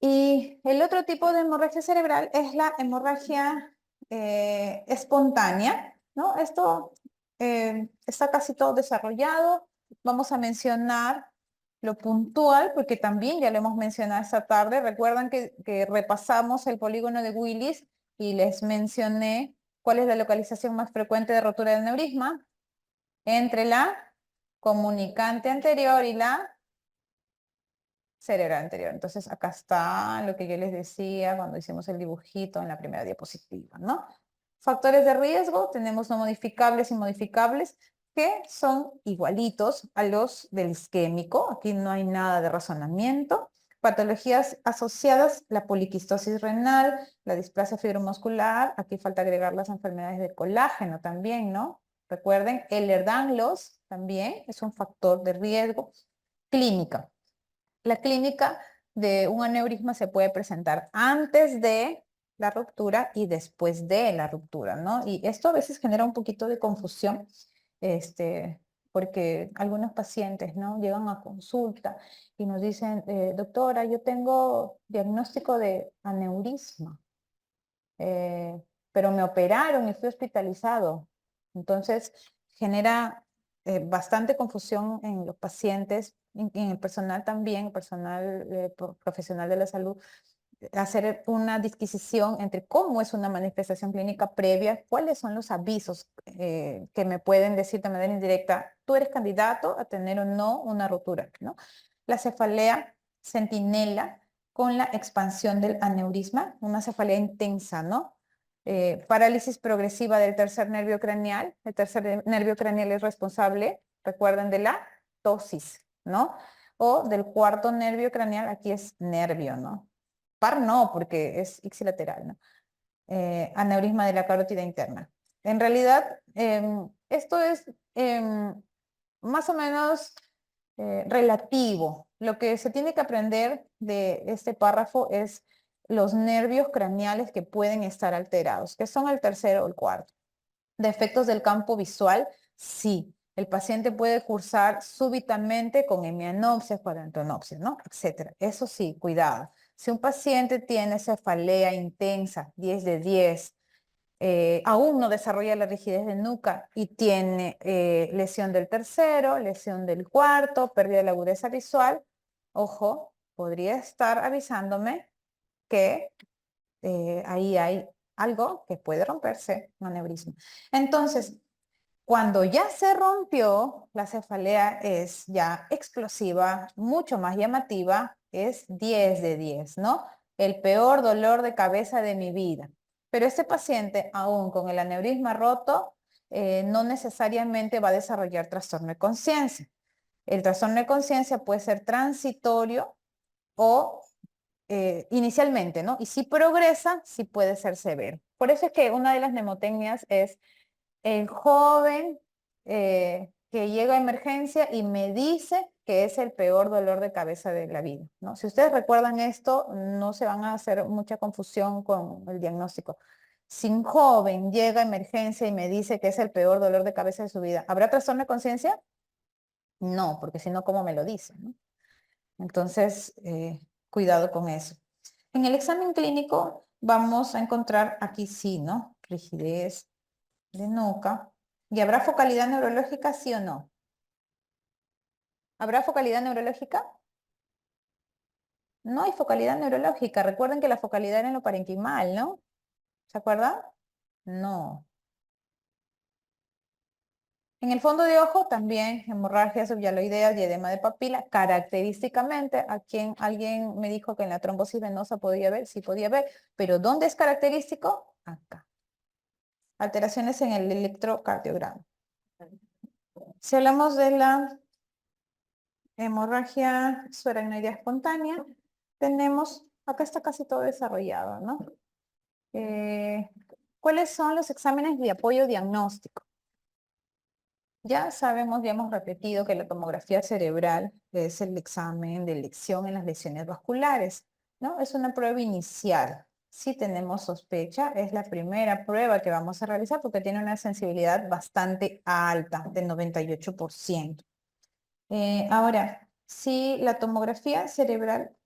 Y el otro tipo de hemorragia cerebral es la hemorragia espontánea, ¿no? Esto está casi todo desarrollado. Vamos a mencionar lo puntual, porque también ya lo hemos mencionado esta tarde. Recuerdan que repasamos el polígono de Willis y les mencioné cuál es la localización más frecuente de rotura de aneurisma entre la comunicante anterior y la cerebral anterior. Entonces acá está lo que yo les decía cuando hicimos el dibujito en la primera diapositiva, ¿no? Factores de riesgo, tenemos no modificables y modificables que son igualitos a los del isquémico. Aquí no hay nada de razonamiento. Patologías asociadas, la poliquistosis renal, la displasia fibromuscular, aquí falta agregar las enfermedades de colágeno también, ¿no? Recuerden, Ehlers-Danlos también es un factor de riesgo. Clínica. La clínica de un aneurisma se puede presentar antes de la ruptura y después de la ruptura, ¿no? Y esto a veces genera un poquito de confusión, porque algunos pacientes, ¿no? Llegan a consulta y nos dicen, doctora, yo tengo diagnóstico de aneurisma, pero me operaron y fui hospitalizado. Entonces, genera bastante confusión en los pacientes, en el personal también, el personal profesional de la salud, hacer una disquisición entre cómo es una manifestación clínica previa, cuáles son los avisos que me pueden decir de manera indirecta, tú eres candidato a tener o no una rotura, ¿no? La cefalea centinela con la expansión del aneurisma, una cefalea intensa, ¿no? Parálisis progresiva del tercer nervio craneal. El tercer nervio craneal es responsable, recuerden, de la ptosis, ¿no? O del cuarto nervio craneal, aquí es nervio, ¿no? Par no, porque es ipsilateral, ¿no? Aneurisma de la carótida interna. En realidad, esto es más o menos relativo. Lo que se tiene que aprender de este párrafo es los nervios craneales que pueden estar alterados, que son el tercero o el cuarto. Defectos del campo visual, sí. El paciente puede cursar súbitamente con hemianopsias, cuadrantonopsias, ¿no? Etcétera. Eso sí, cuidado. Si un paciente tiene cefalea intensa, 10 de 10, aún no desarrolla la rigidez de nuca y tiene lesión del tercero, lesión del cuarto, pérdida de la agudeza visual, ojo, podría estar avisándome que ahí hay algo que puede romperse, un aneurisma. Entonces, cuando ya se rompió, la cefalea es ya explosiva, mucho más llamativa, es 10 de 10, ¿no? El peor dolor de cabeza de mi vida. Pero este paciente, aún con el aneurisma roto, no necesariamente va a desarrollar trastorno de conciencia. El trastorno de conciencia puede ser transitorio o inicialmente, ¿no? Y si progresa, sí puede ser severo. Por eso es que una de las mnemotecnias es el joven que llega a emergencia y me dice que es el peor dolor de cabeza de la vida, ¿no? Si ustedes recuerdan esto, no se van a hacer mucha confusión con el diagnóstico. Si un joven llega a emergencia y me dice que es el peor dolor de cabeza de su vida, ¿habrá trastorno de conciencia? No, porque si no, ¿cómo me lo dice, no? Entonces, cuidado con eso. En el examen clínico vamos a encontrar aquí sí, ¿no? Rigidez de nuca. ¿Y habrá focalidad neurológica, sí o no? ¿Habrá focalidad neurológica? No hay focalidad neurológica. Recuerden que la focalidad era en lo parenquimal, ¿no? ¿Se acuerdan? No. En el fondo de ojo también hemorragia subyaloidea y edema de papila. Característicamente, alguien me dijo que en la trombosis venosa podía ver, sí podía ver, pero ¿dónde es característico? Acá. Alteraciones en el electrocardiograma. Si hablamos de la hemorragia subaracnoidea espontánea, tenemos, acá está casi todo desarrollado, ¿no? ¿Cuáles son los exámenes de apoyo diagnóstico? Ya sabemos, ya hemos repetido que la tomografía cerebral es el examen de elección en las lesiones vasculares, ¿no? Es una prueba inicial. Si tenemos sospecha, es la primera prueba que vamos a realizar porque tiene una sensibilidad bastante alta, del 98%. Ahora, si la tomografía cerebral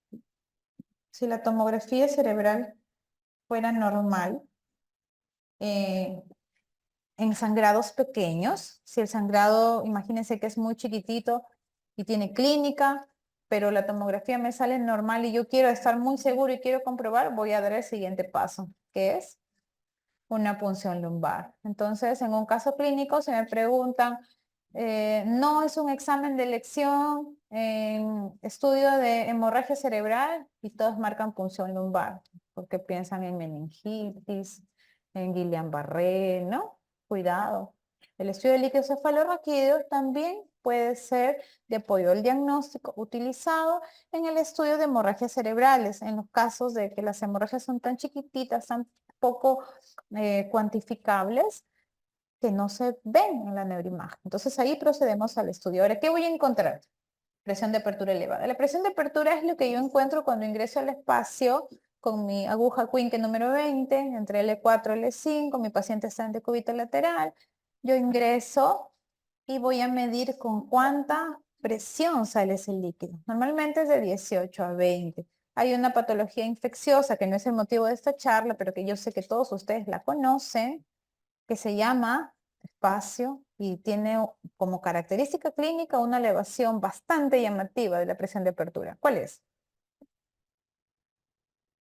Si la tomografía cerebral fuera normal, en sangrados pequeños, si el sangrado, imagínense que es muy chiquitito y tiene clínica, pero la tomografía me sale normal y yo quiero estar muy seguro y quiero comprobar, voy a dar el siguiente paso, que es una punción lumbar. Entonces, en un caso clínico, se me preguntan, no es un examen de elección en estudio de hemorragia cerebral y todos marcan punción lumbar, porque piensan en meningitis, en Guillain-Barré, ¿no? Cuidado. El estudio de líquido cefalorraquídeo también puede ser de apoyo al diagnóstico utilizado en el estudio de hemorragias cerebrales, en los casos de que las hemorragias son tan chiquititas, tan poco cuantificables, que no se ven en la neuroimagen. Entonces ahí procedemos al estudio. Ahora, ¿qué voy a encontrar? Presión de apertura elevada. La presión de apertura es lo que yo encuentro cuando ingreso al espacio con mi aguja Quinque número 20, entre L4 y L5, mi paciente está en decúbito lateral. Yo ingreso y voy a medir con cuánta presión sale ese líquido. Normalmente es de 18 a 20. Hay una patología infecciosa que no es el motivo de esta charla, pero que yo sé que todos ustedes la conocen, que se llama espacio y tiene como característica clínica una elevación bastante llamativa de la presión de apertura. ¿Cuál es?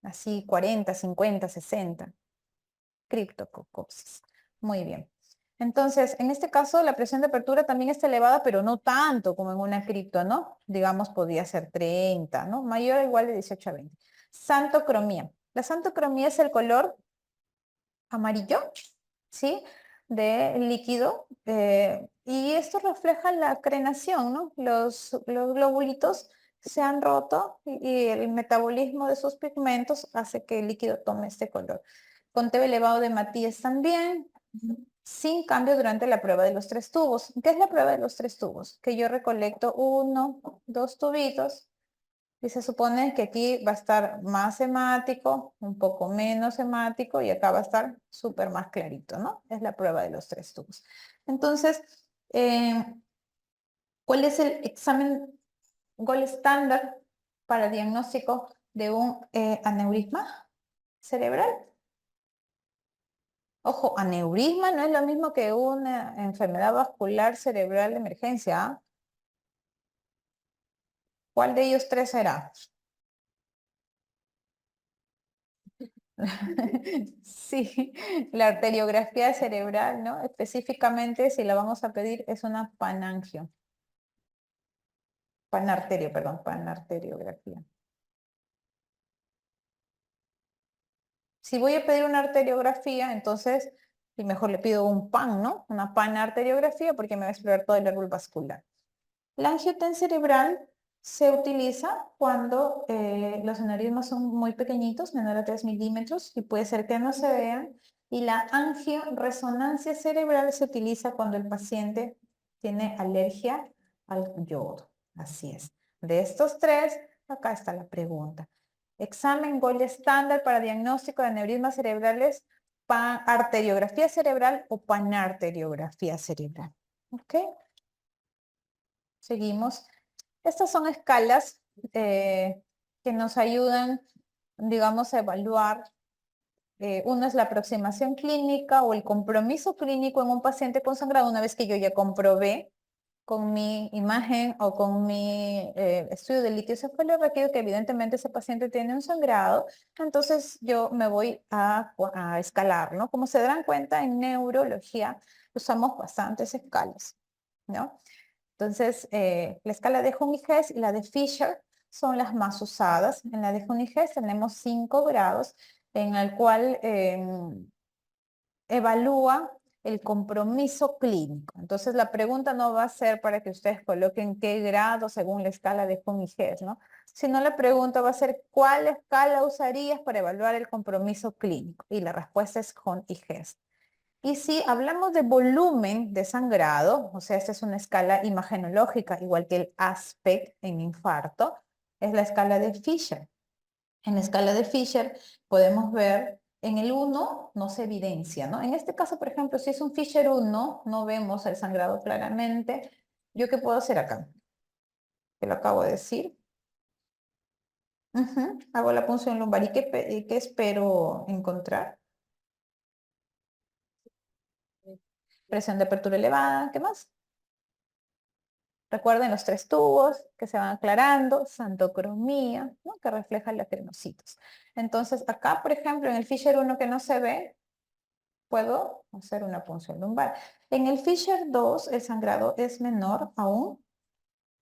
Así 40, 50, 60. Criptococciosis. Muy bien. Entonces, en este caso, la presión de apertura también está elevada, pero no tanto como en una cripto, ¿no? Digamos, podría ser 30, ¿no? Mayor o igual de 18 a 20. Santocromía. La santocromía es el color amarillo, ¿sí? Del líquido. Y esto refleja la crenación, ¿no? Los globulitos se han roto y el metabolismo de esos pigmentos hace que el líquido tome este color. Conteo elevado de Matías también, sin cambio durante la prueba de los 3 tubos. ¿Qué es la prueba de los 3 tubos? Que yo recolecto 1, 2 tubitos y se supone que aquí va a estar más hemático, un poco menos hemático y acá va a estar súper más clarito, ¿no? Es la prueba de los 3 tubos. Entonces, ¿cuál es el examen gold estándar para diagnóstico de un aneurisma cerebral? Ojo, aneurisma no es lo mismo que una enfermedad vascular cerebral de emergencia. ¿Ah? ¿Cuál de ellos 3 será? Sí, la arteriografía cerebral, ¿no? Específicamente, si la vamos a pedir, es una panangio. Panarterio, perdón, panarteriografía. Si voy a pedir una arteriografía, entonces, y mejor le pido un PAN, ¿no? Una panarteriografía porque me va a explorar todo el árbol vascular. La angiotensión cerebral se utiliza cuando los aneurismas son muy pequeñitos, menor a 3 milímetros, y puede ser que no se vean. Y la angioresonancia cerebral se utiliza cuando el paciente tiene alergia al yodo. Así es. De estos 3, acá está la pregunta. Examen gold estándar para diagnóstico de aneurismas cerebrales, arteriografía cerebral o panarteriografía cerebral. ¿Ok? Seguimos. Estas son escalas que nos ayudan, digamos, a evaluar. Uno es la aproximación clínica o el compromiso clínico en un paciente con sangrado una vez que yo ya comprobé con mi imagen o con mi estudio de litio cefalorraquídeo que evidentemente ese paciente tiene un sangrado, entonces yo me voy a escalar, ¿no? Como se darán cuenta, en neurología usamos bastantes escalas, ¿no? Entonces, la escala de Jung y Hess y la de Fisher son las más usadas. En la de Jung y Hess tenemos 5 grados en el cual evalúa el compromiso clínico. Entonces, la pregunta no va a ser para que ustedes coloquen qué grado según la escala de Jung y Hess, ¿no? Sino la pregunta va a ser ¿cuál escala usarías para evaluar el compromiso clínico? Y la respuesta es Jung y Hess. Y si hablamos de volumen de sangrado, o sea, esta es una escala imagenológica, igual que el aspect en infarto, es la escala de Fisher. En la escala de Fisher podemos ver en el 1 no se evidencia, ¿no? En este caso, por ejemplo, si es un Fisher 1, no vemos el sangrado claramente. ¿Yo qué puedo hacer acá? Que lo acabo de decir. Hago la punción lumbar. ¿Y qué espero encontrar? Presión de apertura elevada. ¿Qué más? Recuerden los 3 tubos que se van aclarando, santocromía, ¿no? Que refleja la crenocitos. Entonces, acá, por ejemplo, en el Fisher 1 que no se ve, puedo hacer una punción lumbar. En el Fisher 2, el sangrado es menor a 1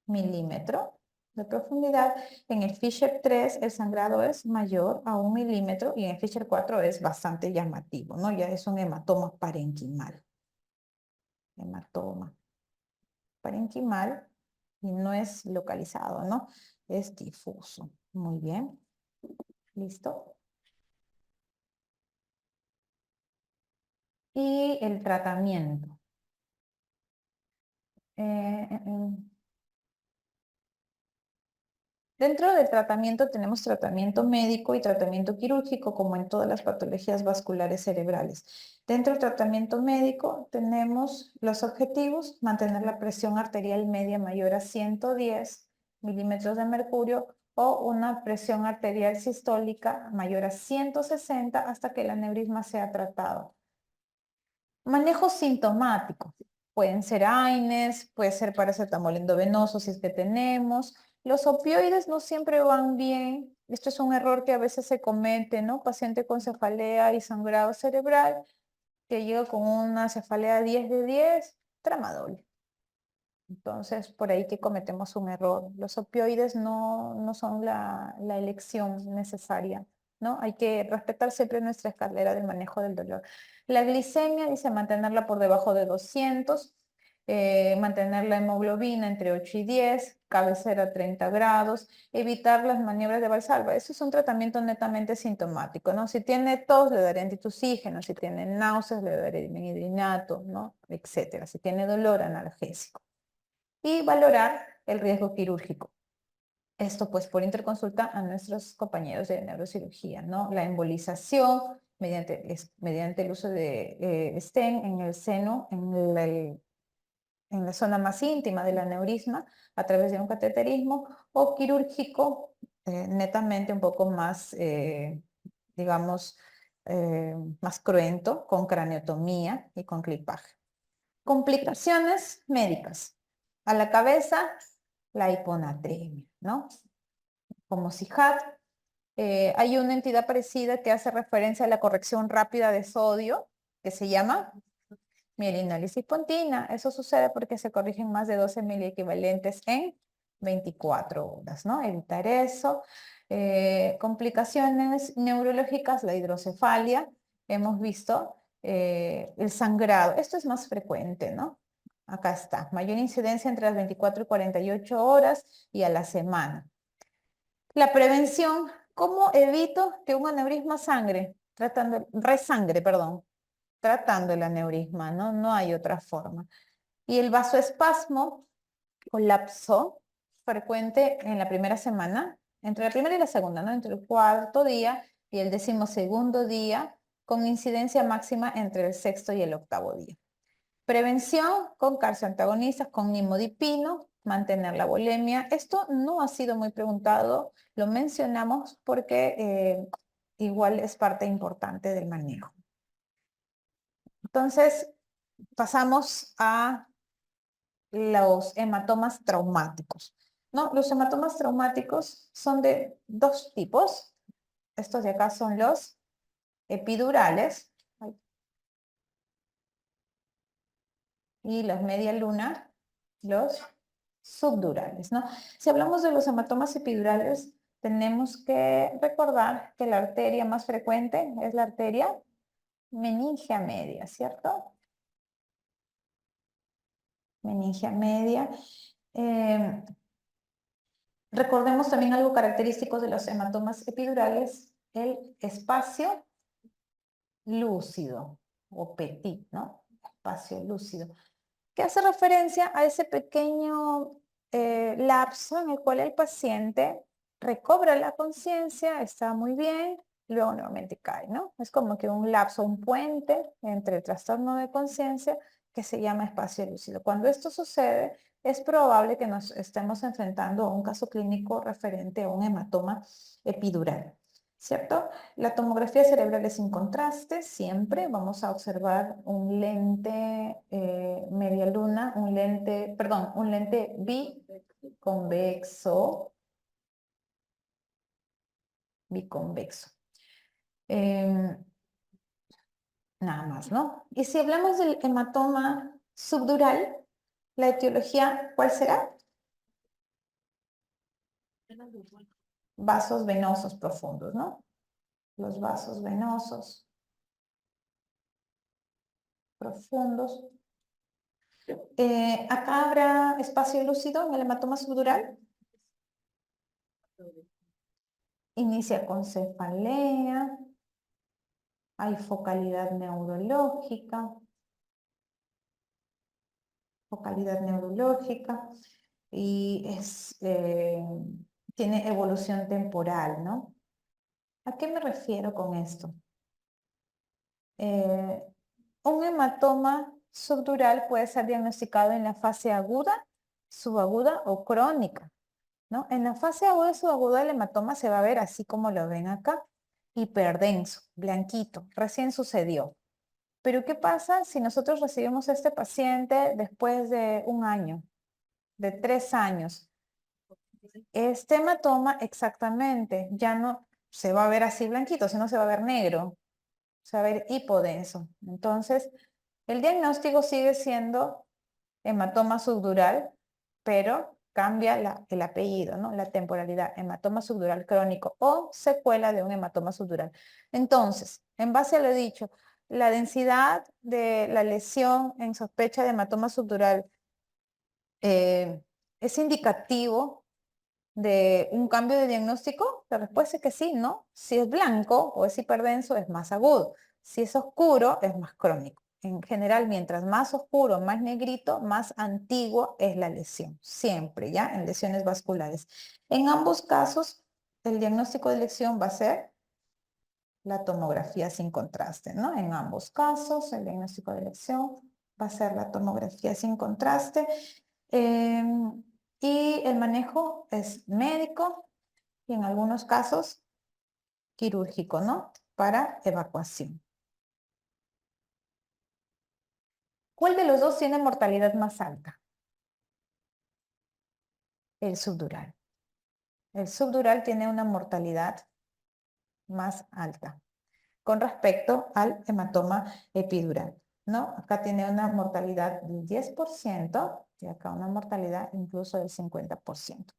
milímetro de profundidad. En el Fisher 3, el sangrado es mayor a 1 milímetro y en el Fisher 4 es bastante llamativo, ¿no? Ya es un hematoma parenquimal. Hematoma parenquimal y no es localizado, ¿no? Es difuso. Muy bien. ¿Listo? Y el tratamiento. Eh, eh, eh. Dentro del tratamiento tenemos tratamiento médico y tratamiento quirúrgico, como en todas las patologías vasculares cerebrales. Dentro del tratamiento médico tenemos los objetivos: mantener la presión arterial media mayor a 110 milímetros de mercurio o una presión arterial sistólica mayor a 160 hasta que el aneurisma sea tratado. Manejo sintomático. Pueden ser AINES, puede ser paracetamol endovenoso si es que tenemos. Los opioides no siempre van bien. Esto es un error que a veces se comete, ¿no? Paciente con cefalea y sangrado cerebral que llega con una cefalea 10 de 10, tramadol. Entonces, por ahí que cometemos un error. Los opioides no son la elección necesaria, ¿no? Hay que respetar siempre nuestra escalera del manejo del dolor. La glicemia, dice mantenerla por debajo de 200, mantener la hemoglobina entre 8 y 10, cabecera a 30 grados, evitar las maniobras de Valsalva. Eso es un tratamiento netamente sintomático, ¿no? Si tiene tos, le daré antitusígeno; si tiene náuseas, le daré diminuidinato, ¿no? Etcétera. Si tiene dolor, analgésico. Y valorar el riesgo quirúrgico. Esto pues por interconsulta a nuestros compañeros de neurocirugía, ¿no? La embolización mediante el uso de stent en el seno, en la zona más íntima del aneurisma, a través de un cateterismo, o quirúrgico, netamente un poco más, digamos, más cruento, con craneotomía y con clipaje. Complicaciones médicas. A la cabeza, la hiponatremia, ¿no? Como CIJAT. Hay una entidad parecida que hace referencia a la corrección rápida de sodio, que se llama mielinólisis pontina. Eso sucede porque se corrigen más de 12 miliequivalentes en 24 horas, ¿no? Evitar eso. Complicaciones neurológicas, la hidrocefalia. Hemos visto el sangrado. Esto es más frecuente, ¿no? Acá está. Mayor incidencia entre las 24 y 48 horas y a la semana. La prevención. ¿Cómo evito que un aneurisma resangre, perdón? Tratando el aneurisma, ¿no? No hay otra forma. Y el vasoespasmo, colapso, frecuente en la primera semana, entre la primera y la segunda, ¿no? Entre el cuarto día y el 12º día, con incidencia máxima entre el 6º y el 8º día. Prevención con calcioantagonistas, con nimodipino, mantener la volemia. Esto no ha sido muy preguntado, lo mencionamos porque igual es parte importante del manejo. Entonces, pasamos a los hematomas traumáticos, ¿no? Los hematomas traumáticos son de 2 tipos. Estos de acá son los epidurales y los media luna, los subdurales, ¿no? Si hablamos de los hematomas epidurales, tenemos que recordar que la arteria más frecuente es la arteria meningia media, ¿cierto? Meningia media. Recordemos también algo característico de los hematomas epidurales, el espacio lúcido o petit, ¿no? Espacio lúcido, que hace referencia a ese pequeño lapso en el cual el paciente recobra la conciencia, está muy bien, luego nuevamente cae, ¿no? Es como que un lapso, un puente entre el trastorno de conciencia que se llama espacio lúcido. Cuando esto sucede, es probable que nos estemos enfrentando a un caso clínico referente a un hematoma epidural, ¿cierto? La tomografía cerebral es sin contraste, siempre vamos a observar un lente media luna, un lente biconvexo, Em, nada más, ¿no? Y si hablamos del hematoma subdural, la etiología, ¿cuál será? Vasos venosos profundos, ¿no? Los vasos venosos profundos. Acá habrá espacio lúcido en el hematoma subdural. Inicia con cefalea. Hay focalidad neurológica. Y tiene evolución temporal, ¿no? ¿A qué me refiero con esto? Un hematoma subdural puede ser diagnosticado en la fase aguda, subaguda o crónica, ¿no? En la fase aguda, subaguda, el hematoma se va a ver así como lo ven acá, hiperdenso, blanquito, recién sucedió. Pero ¿qué pasa si nosotros recibimos a este paciente después de un año, de 3 años? Este hematoma exactamente ya no se va a ver así blanquito, sino se va a ver negro, se va a ver hipodenso. Entonces, el diagnóstico sigue siendo hematoma subdural, pero cambia el apellido, ¿no? La temporalidad, hematoma subdural crónico o secuela de un hematoma subdural. Entonces, en base a lo dicho, la densidad de la lesión en sospecha de hematoma subdural es indicativo de un cambio de diagnóstico. La respuesta es que sí, ¿no? Si es blanco o es hiperdenso, es más agudo. Si es oscuro, es más crónico. En general, mientras más oscuro, más negrito, más antiguo es la lesión. Siempre, ¿ya? En lesiones vasculares. En ambos casos, el diagnóstico de lesión va a ser la tomografía sin contraste, ¿no? En ambos casos, el diagnóstico de lesión va a ser la tomografía sin contraste. Y el manejo es médico y en algunos casos quirúrgico, ¿no? Para evacuación. ¿Cuál de los dos tiene mortalidad más alta? El subdural. El subdural tiene una mortalidad más alta con respecto al hematoma epidural, ¿no? Acá tiene una mortalidad del 10% y acá una mortalidad incluso del 50%.